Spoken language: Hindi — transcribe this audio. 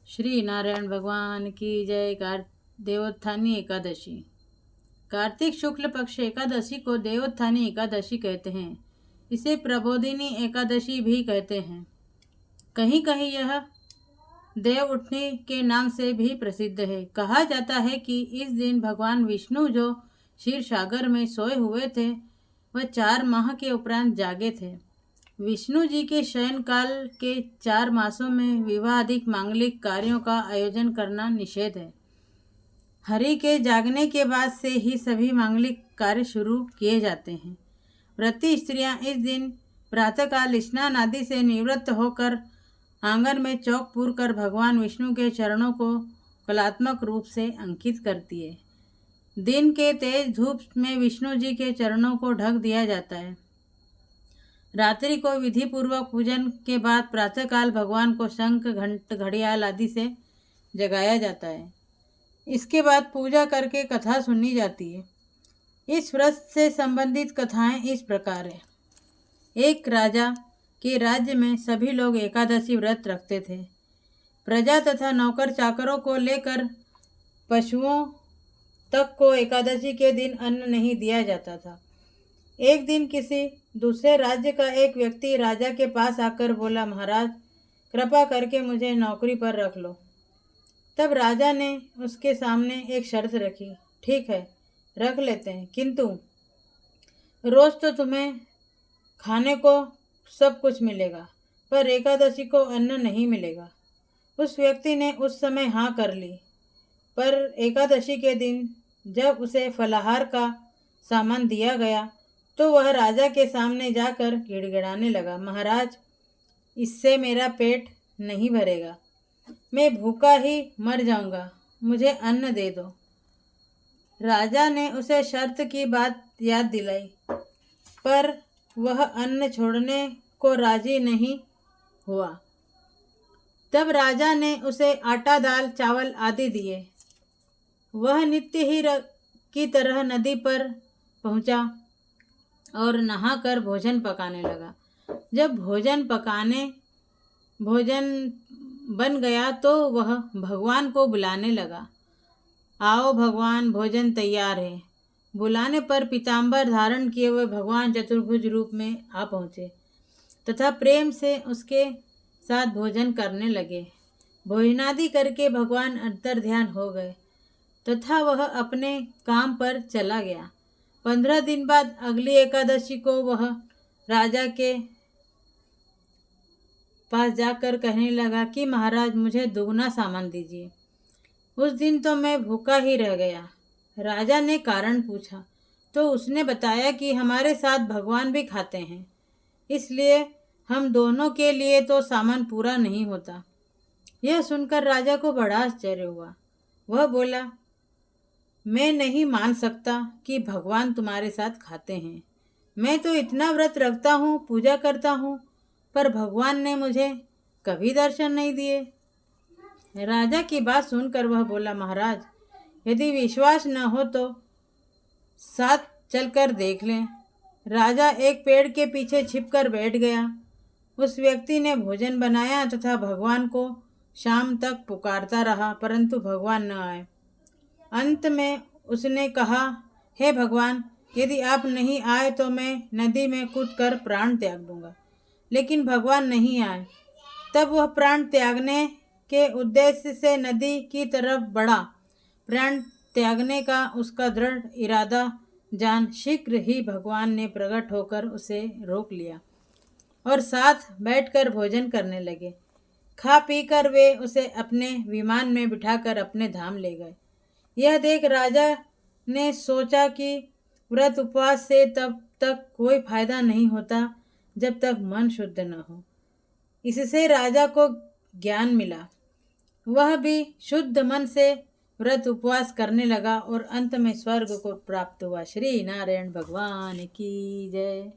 श्री नारायण भगवान की जय। देवोत्थानी एकादशी। कार्तिक शुक्ल पक्ष एकादशी को देवोत्थानी एकादशी कहते हैं। इसे प्रबोधिनी एकादशी भी कहते हैं। कहीं कहीं यह देव उठने के नाम से भी प्रसिद्ध है। कहा जाता है कि इस दिन भगवान विष्णु जो क्षीर सागर में सोए हुए थे वह 4 माह के उपरांत जागे थे। विष्णु जी के शयन काल के 4 मासों में विवाहादिक मांगलिक कार्यों का आयोजन करना निषेध है। हरि के जागने के बाद से ही सभी मांगलिक कार्य शुरू किए जाते हैं। व्रती स्त्रियां इस दिन प्रातःकाल स्नान आदि से निवृत्त होकर आंगन में चौक पूर कर भगवान विष्णु के चरणों को कलात्मक रूप से अंकित करती है। दिन के तेज धूप में विष्णु जी के चरणों को ढक दिया जाता है। रात्रि को विधि पूर्वक पूजन के बाद प्रातःकाल भगवान को शंख घंट घड़ियाल आदि से जगाया जाता है। इसके बाद पूजा करके कथा सुनी जाती है। इस व्रत से संबंधित कथाएं इस प्रकार है। एक राजा के राज्य में सभी लोग एकादशी व्रत रखते थे। प्रजा तथा नौकर चाकरों को लेकर पशुओं तक को एकादशी के दिन अन्न नहीं दिया जाता था। एक दिन किसी दूसरे राज्य का एक व्यक्ति राजा के पास आकर बोला, महाराज कृपा करके मुझे नौकरी पर रख लो। तब राजा ने उसके सामने एक शर्त रखी। ठीक है, रख लेते हैं, किंतु रोज तो तुम्हें खाने को सब कुछ मिलेगा, पर एकादशी को अन्न नहीं मिलेगा। उस व्यक्ति ने उस समय हाँ कर ली, पर एकादशी के दिन जब उसे फलाहार का सामान दिया गया तो वह राजा के सामने जाकर गिड़गिड़ाने लगा, महाराज इससे मेरा पेट नहीं भरेगा, मैं भूखा ही मर जाऊंगा, मुझे अन्न दे दो। राजा ने उसे शर्त की बात याद दिलाई, पर वह अन्न छोड़ने को राजी नहीं हुआ। तब राजा ने उसे आटा दाल चावल आदि दिए। वह नित्य ही की तरह नदी पर पहुंचा और नहाकर भोजन पकाने लगा। जब भोजन बन गया तो वह भगवान को बुलाने लगा, आओ भगवान भोजन तैयार है। बुलाने पर पीताम्बर धारण किए हुए भगवान चतुर्भुज रूप में आ पहुँचे तथा प्रेम से उसके साथ भोजन करने लगे। भोजनादि करके भगवान अंतर्ध्यान हो गए तथा वह अपने काम पर चला गया। 15 दिन बाद अगली एकादशी को वह राजा के पास जाकर कहने लगा कि महाराज मुझे दुगना सामान दीजिए। उस दिन तो मैं भूखा ही रह गया। राजा ने कारण पूछा तो उसने बताया कि हमारे साथ भगवान भी खाते हैं, इसलिए हम दोनों के लिए तो सामान पूरा नहीं होता। यह सुनकर राजा को बड़ा आश्चर्य हुआ। वह बोला, मैं नहीं मान सकता कि भगवान तुम्हारे साथ खाते हैं। मैं तो इतना व्रत रखता हूँ, पूजा करता हूँ, पर भगवान ने मुझे कभी दर्शन नहीं दिए। राजा की बात सुनकर वह बोला, महाराज यदि विश्वास न हो तो साथ चलकर देख लें। राजा एक पेड़ के पीछे छिपकर बैठ गया। उस व्यक्ति ने भोजन बनाया तथा भगवान को शाम तक पुकारता रहा, परंतु भगवान न आए। अंत में उसने कहा, हे भगवान यदि आप नहीं आए तो मैं नदी में कूदकर प्राण त्याग दूंगा। लेकिन भगवान नहीं आए। तब वह प्राण त्यागने के उद्देश्य से नदी की तरफ बढ़ा। प्राण त्यागने का उसका दृढ़ इरादा जान शीघ्र ही भगवान ने प्रकट होकर उसे रोक लिया और साथ बैठकर भोजन करने लगे। खा पीकर वे उसे अपने विमान में बिठाकर अपने धाम ले गए। यह देख राजा ने सोचा कि व्रत उपवास से तब तक कोई फायदा नहीं होता जब तक मन शुद्ध न हो। इससे राजा को ज्ञान मिला। वह भी शुद्ध मन से व्रत उपवास करने लगा और अंत में स्वर्ग को प्राप्त हुआ। श्री नारायण भगवान की जय।